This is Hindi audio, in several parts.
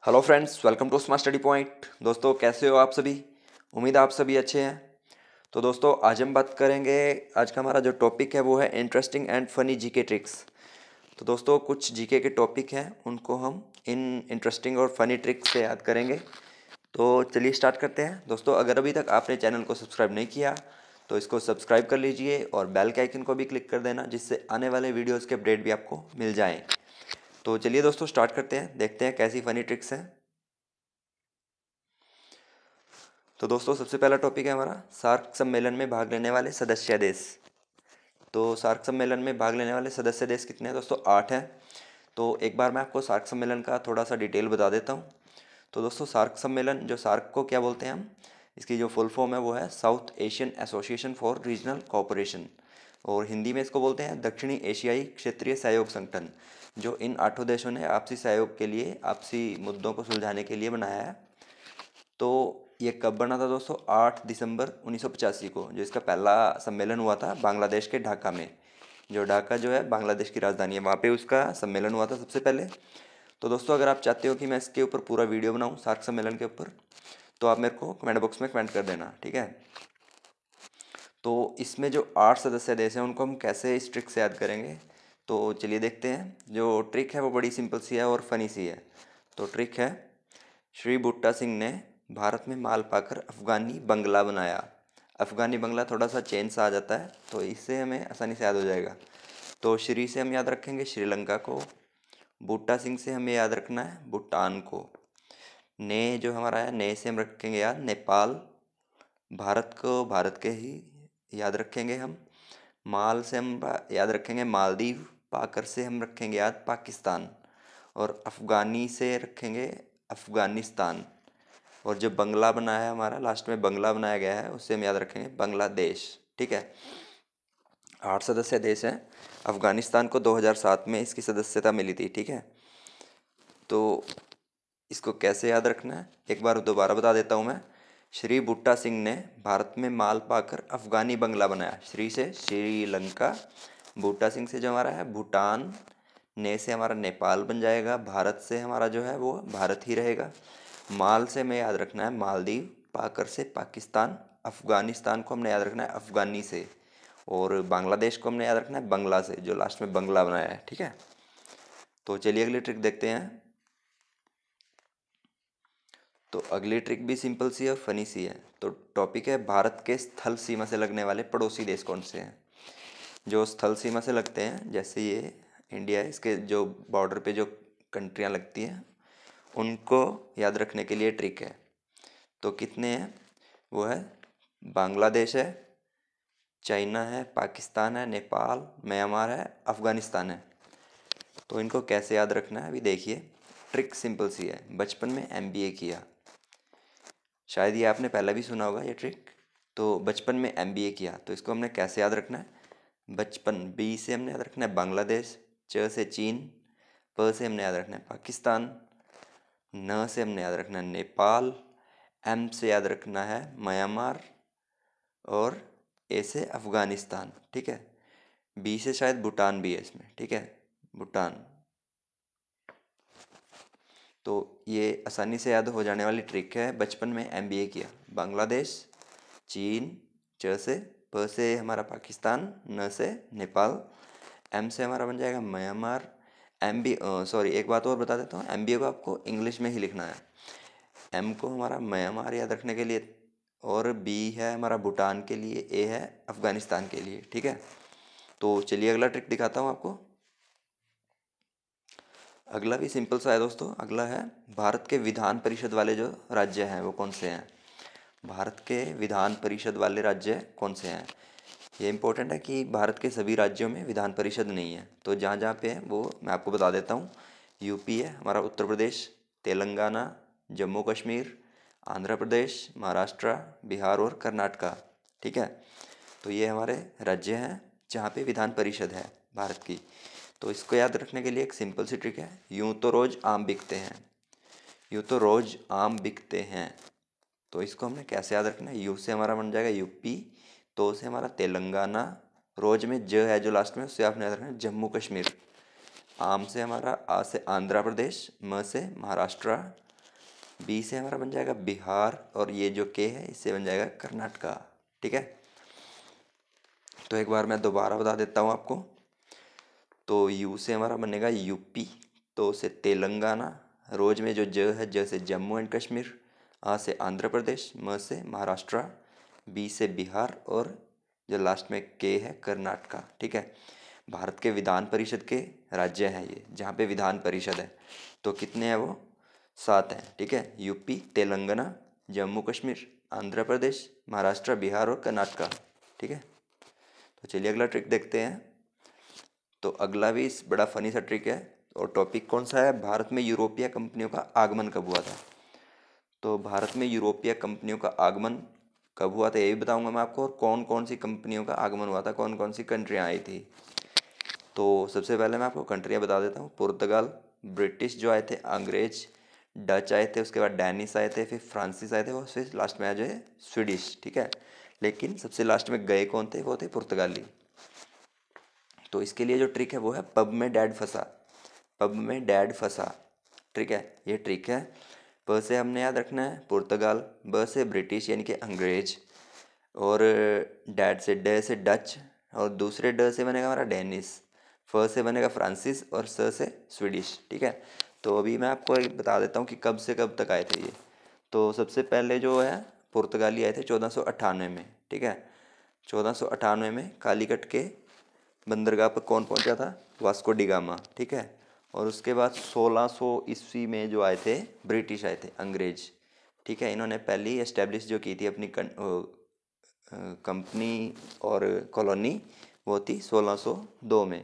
Hello friends, welcome to smart study point. दोस्तों, कैसे हो आप सभी? उम्मीद है आप सभी अच्छे हैं। तो दोस्तों, आज हम बात करेंगे। आज का हमारा जो टॉपिक है वो है interesting and funny GK tricks. तो दोस्तों, कुछ जीके के टॉपिक हैं, उनको हम इन इंटरेस्टिंग और फनी ट्रिक्स से याद करेंगे। तो चलिए स्टार्ट करते हैं। दोस्तों, अगर अभी तक आपने चैनल को सब्सक्राइब नहीं किया तो इसको सब्सक्राइब कर लीजिए और बेल के आइकन को भी क्लिक कर देना, जिससे आने वाले वीडियोज़ के अपडेट भी आपको मिल जाएँ। तो चलिए दोस्तों, स्टार्ट करते हैं, देखते हैं कैसी फनी ट्रिक्स हैं। तो दोस्तों, सबसे पहला टॉपिक है हमारा सार्क सम्मेलन में भाग लेने वाले सदस्य देश। तो सार्क सम्मेलन में भाग लेने वाले सदस्य देश कितने हैं दोस्तों? 8 हैं। तो एक बार मैं आपको सार्क सम्मेलन का थोड़ा सा डिटेल बता देता हूँ। तो दोस्तों, सार्क सम्मेलन, जो सार्क को क्या बोलते हैं हम, इसकी जो फुल फॉर्म है वो है south Asian association for regional cooperation, और हिंदी में इसको बोलते हैं दक्षिणी एशियाई क्षेत्रीय सहयोग संगठन, जो इन 8 देशों ने आपसी सहयोग के लिए, आपसी मुद्दों को सुलझाने के लिए बनाया है। तो ये कब बना था दोस्तों? 8 दिसंबर 1985 को, जो इसका पहला सम्मेलन हुआ था बांग्लादेश के ढाका में। जो ढाका जो है बांग्लादेश की राजधानी है, वहाँ पे उसका सम्मेलन हुआ था सबसे पहले। तो दोस्तों, अगर आप चाहते हो कि मैं इसके ऊपर पूरा वीडियो बनाऊँ सार्क सम्मेलन के ऊपर, तो आप मेरे को कमेंट बॉक्स में कमेंट कर देना, ठीक है। तो इसमें जो 8 सदस्य देश हैं उनको हम कैसे इस ट्रिक से याद करेंगे, तो चलिए देखते हैं। जो ट्रिक है वो बड़ी सिंपल सी है और फनी सी है। तो ट्रिक है, श्री बूटा सिंह ने भारत में माल पाकर अफगानी बंगला बनाया। अफगानी बंगला थोड़ा सा चेंज सा आ जाता है, तो इससे हमें आसानी से याद हो जाएगा। तो श्री से हम याद रखेंगे श्रीलंका को, बूटा सिंह से हमें याद रखना है भूटान को, ने जो हमारा है, ने से हम रखेंगे याद नेपाल, भारत को भारत के ही याद रखेंगे हम, माल से हम याद रखेंगे मालदीव, पाकर से हम रखेंगे याद पाकिस्तान, और अफ़गानी से रखेंगे अफ़गानिस्तान, और जो बंगला बनाया है हमारा, लास्ट में बंगला बनाया गया है, उससे हम याद रखेंगे बांग्लादेश, ठीक है। 8 सदस्य देश हैं। अफ़गानिस्तान को 2007 में इसकी सदस्यता मिली थी, ठीक है। तो इसको कैसे याद रखना है, एक बार दोबारा बता देता हूँ मैं। श्री बूटा सिंह ने भारत में माल पाकर अफ़गानी बंगला बनाया। श्री से श्रीलंका, बूटा सिंह से जो हमारा है भूटान, ने से हमारा नेपाल बन जाएगा, भारत से हमारा जो है वो भारत ही रहेगा, माल से हमें याद रखना है मालदीव, पाकर से पाकिस्तान, अफ़गानिस्तान को हमने याद रखना है अफ़गानी से, और बांग्लादेश को हमने याद रखना है बंगला से, जो लास्ट में बंगला बनाया है, ठीक है। तो चलिए अगली ट्रिक देखते हैं। तो अगली ट्रिक भी सिंपल सी और फनी सी है। तो टॉपिक है, भारत के स्थल सीमा से लगने वाले पड़ोसी देश कौन से हैं। जो स्थल सीमा से लगते हैं, जैसे ये इंडिया है, इसके जो बॉर्डर पे जो कंट्रियां लगती हैं, उनको याद रखने के लिए ट्रिक है। तो कितने हैं वो है, बांग्लादेश है, चाइना है, पाकिस्तान है, नेपाल, म्यांमार है, अफ़गानिस्तान है। तो इनको कैसे याद रखना है, अभी देखिए। ट्रिक सिंपल सी है, बचपन में एमबीए किया, शायद ये आपने पहले भी सुना होगा ये ट्रिक। तो बचपन में एमबीए किया, तो इसको हमने कैसे याद रखना है? बचपन, बी से हमने याद रखना है बांग्लादेश, च से चीन, प से हमने याद रखना है पाकिस्तान, न से हमने याद रखना है नेपाल, एम से याद रखना है म्यांमार, और ए से अफ़गानिस्तान, ठीक है। बी से शायद भूटान भी है इसमें, ठीक है, भूटान। तो ये आसानी से याद हो जाने वाली ट्रिक है, बचपन में एमबीए किया, बांग्लादेश, चीन, च से, प से हमारा पाकिस्तान, न से नेपाल, एम से हमारा बन जाएगा म्यांमार, एम बी सॉरी, एक बात और बता देता हूँ, एमबीए को आपको इंग्लिश में ही लिखना है। एम को हमारा म्यांमार याद रखने के लिए, और बी है हमारा भूटान के लिए, ए है अफ़गानिस्तान के लिए, ठीक है। तो चलिए अगला ट्रिक दिखाता हूँ आपको। अगला भी सिंपल सा है दोस्तों। अगला है, भारत के विधान परिषद वाले जो राज्य हैं वो कौन से हैं। भारत के विधान परिषद वाले राज्य कौन से हैं। ये इंपॉर्टेंट है कि भारत के सभी राज्यों में विधान परिषद नहीं है, तो जहाँ जहाँ पे है वो मैं आपको बता देता हूँ। यूपी है हमारा, उत्तर प्रदेश, तेलंगाना, जम्मू कश्मीर, आंध्र प्रदेश, महाराष्ट्र, बिहार और कर्नाटका, ठीक है। तो ये हमारे राज्य हैं जहाँ पे विधान परिषद है भारत की। तो इसको याद रखने के लिए एक सिंपल सी ट्रिक है, यूँ तो रोज़ आम बिकते हैं, यूँ तो रोज़ आम बिकते हैं। तो इसको हमने कैसे याद रखना है, यू से हमारा बन जाएगा यूपी, तो से हमारा तेलंगाना, रोज में ज है जो लास्ट में, उससे आपने याद रखना है जम्मू कश्मीर, आम से हमारा, आ से आंध्र प्रदेश, म से महाराष्ट्र, बी से हमारा बन जाएगा बिहार, और ये जो के है इससे बन जाएगा कर्नाटका। ठीक है, तो एक बार मैं दोबारा बता देता हूँ आपको। तो यू से हमारा बनेगा यूपी, तो से तेलंगाना, रोज में जो ज है, ज से जम्मू एंड कश्मीर, आ से आंध्र प्रदेश, म से महाराष्ट्र, बी से बिहार, और जो लास्ट में के है कर्नाटका। ठीक है, भारत के विधान परिषद के राज्य हैं ये, जहाँ पे विधान परिषद है। तो कितने हैं वो? 7 हैं। ठीक है, यूपी, तेलंगाना, जम्मू कश्मीर, आंध्र प्रदेश, महाराष्ट्र, बिहार और कर्नाटका। ठीक है, तो चलिए अगला ट्रिक देखते हैं। तो अगला भी बड़ा फनी सा ट्रिक है, और टॉपिक कौन सा है? भारत में यूरोपीय कंपनियों का आगमन कब हुआ था। तो भारत में यूरोपीय कंपनियों का आगमन कब हुआ था ये भी बताऊंगा मैं आपको, और कौन कौन सी कंपनियों का आगमन हुआ था, कौन कौन सी कंट्रियाँ आई थी। तो सबसे पहले मैं आपको कंट्रियाँ बता देता हूँ। पुर्तगाल, ब्रिटिश जो आए थे, अंग्रेज, डच आए थे, उसके बाद डैनिश आए थे, फिर फ्रांसीस आए थे, और फिर लास्ट में आ जो है स्वीडिश। ठीक है, लेकिन सबसे लास्ट में गए कौन थे? वो थे पुर्तगाली। तो इसके लिए जो ट्रिक है वो है पब में डैड फंसा। पब में डैड फंसा, ठीक है, ये ट्रिक है। प से हमने याद रखना है पुर्तगाल, ब से ब्रिटिश यानी कि अंग्रेज, और डैड से ड से डच, और दूसरे ड से बनेगा हमारा डेनिस, फ से बनेगा फ्रांसिस, और स से स्वीडिश। ठीक है, तो अभी मैं आपको एक बता देता हूँ कि कब से कब तक आए थे ये। तो सबसे पहले जो है पुर्तगाली आए थे 1498 में। ठीक है, 1498 में कालीकट के बंदरगाह पर कौन पहुंचा था? Vasco D gamma. ठीक है, और उसके बाद 1600 ईस्वी में जो आए थे ब्रिटिश आए थे, अंग्रेज। ठीक है, इन्होंने पहली एस्टेब्लिश जो की थी अपनी कंपनी और कॉलोनी, वो थी 1602 में,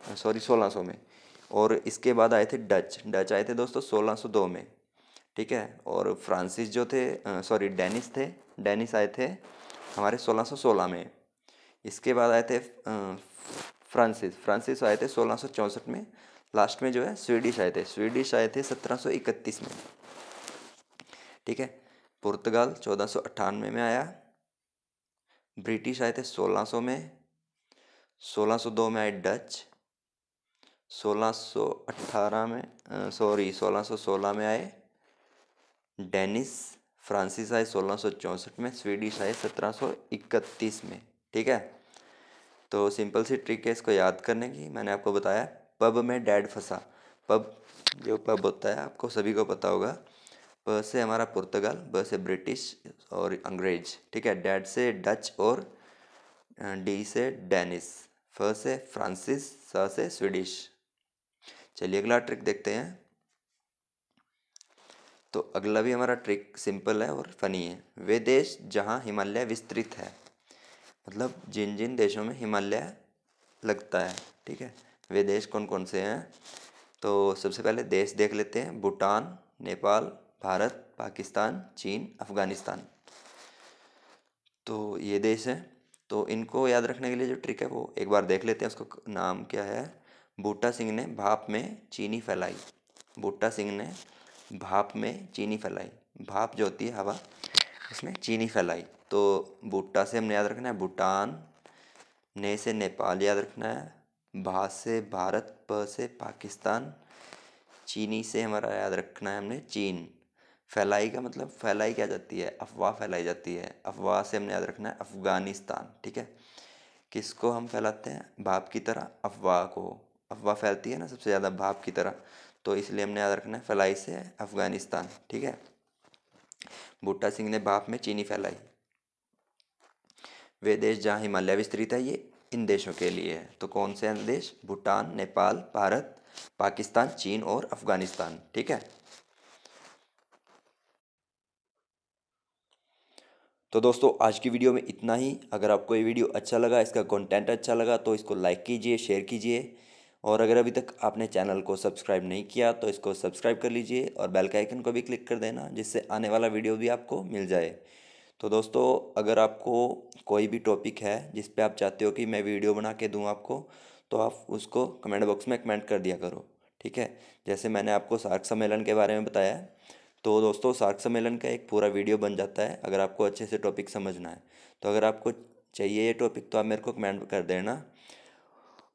सॉरी 1600 में। और इसके बाद आए थे डच। डच आए थे दोस्तों 1602 में। ठीक है, और फ्रांसिस जो थे, सॉरी डेनिस थे, डेनिस आए थे हमारे 1616 में। इसके बाद आए थे फ्रांसिस, फ्रांसिस आए थे 1664 में। लास्ट में जो है स्वीडिश आए थे, स्वीडिश आए थे 1731 में। ठीक है, पुर्तगाल 1498 में आया, ब्रिटिश आए थे 1600 में, 1602 में आए डच, 1618 में, सॉरी 1616 में आए डेनिस, फ्रांसिस आए 1664 में, स्वीडिश आए 1731 में। ठीक है, तो सिंपल सी ट्रिक है इसको याद करने की, मैंने आपको बताया पब में डैड फंसा। पब, जो पब होता है आपको सभी को पता होगा। प से हमारा पुर्तगाल, ब से ब्रिटिश और अंग्रेज। ठीक है, डैड से डच, और डी से डेनिस, फ से फ्रांसिस, स से स्वीडिश। चलिए अगला ट्रिक देखते हैं। तो अगला भी हमारा ट्रिक सिंपल है और फनी है। वे देश जहाँ हिमालय विस्तृत है, मतलब जिन जिन देशों में हिमालय लगता है। ठीक है, वे देश कौन कौन से हैं? तो सबसे पहले देश देख लेते हैं। भूटान, नेपाल, भारत, पाकिस्तान, चीन, अफगानिस्तान। तो ये देश हैं। तो इनको याद रखने के लिए जो ट्रिक है वो एक बार देख लेते हैं। उसका नाम क्या है? बूटा सिंह ने भाप में चीनी फैलाई। बूटा सिंह ने भाप में चीनी फैलाई। भाप जो होती है हवा, उसमें चीनी फैलाई। तो बूटा से हमने याद रखना है भूटान, ने से नेपाल याद रखना है, भा से भारत, प से पाकिस्तान, चीनी से हमारा याद रखना है हमने चीन। फैलाई का मतलब फैलाई क्या जाती है? अफवाह फैलाई जाती है। अफवाह से हमने याद रखना है अफगानिस्तान। ठीक है, किसको हम फैलाते हैं? भाप की तरह अफवाह को। अफवाह फैलती है ना सबसे ज़्यादा भाप की तरह, तो इसलिए हमने याद रखना है फैलाई से अफगानिस्तान। ठीक है, बूटा सिंह ने भाप में चीनी फैलाई। वे देश जहाँ हिमालय विस्तृत है, ये इन देशों के लिए है। तो कौन से हैं देश? भूटान, नेपाल, भारत, पाकिस्तान, चीन और अफगानिस्तान। ठीक है, तो दोस्तों आज की वीडियो में इतना ही। अगर आपको ये वीडियो अच्छा लगा, इसका कंटेंट अच्छा लगा, तो इसको लाइक कीजिए, शेयर कीजिए, और अगर अभी तक आपने चैनल को सब्सक्राइब नहीं किया तो इसको सब्सक्राइब कर लीजिए, और बेल के आइकन को भी क्लिक कर देना, जिससे आने वाला वीडियो भी आपको मिल जाए। तो दोस्तों अगर आपको कोई भी टॉपिक है जिस पे आप चाहते हो कि मैं वीडियो बना के दूँ आपको, तो आप उसको कमेंट बॉक्स में कमेंट कर दिया करो। ठीक है, जैसे मैंने आपको सार्क सम्मेलन के बारे में बताया, तो दोस्तों सार्क सम्मेलन का एक पूरा वीडियो बन जाता है अगर आपको अच्छे से टॉपिक समझना है। तो अगर आपको चाहिए ये टॉपिक तो आप मेरे को कमेंट कर देना।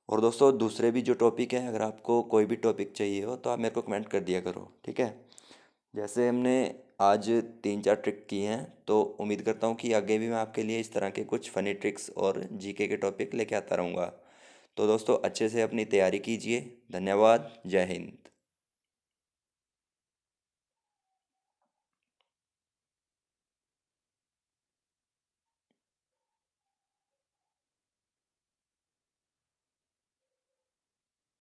और दोस्तों दूसरे भी जो टॉपिक है, अगर आपको कोई भी टॉपिक चाहिए हो तो आप मेरे को कमेंट कर दिया करो। ठीक है, जैसे हमने आज 3-4 ट्रिक की हैं, तो उम्मीद करता हूँ कि आगे भी मैं आपके लिए इस तरह के कुछ फ़नी ट्रिक्स और जीके के टॉपिक लेके आता रहूँगा। तो दोस्तों अच्छे से अपनी तैयारी कीजिए। धन्यवाद। जय हिंद।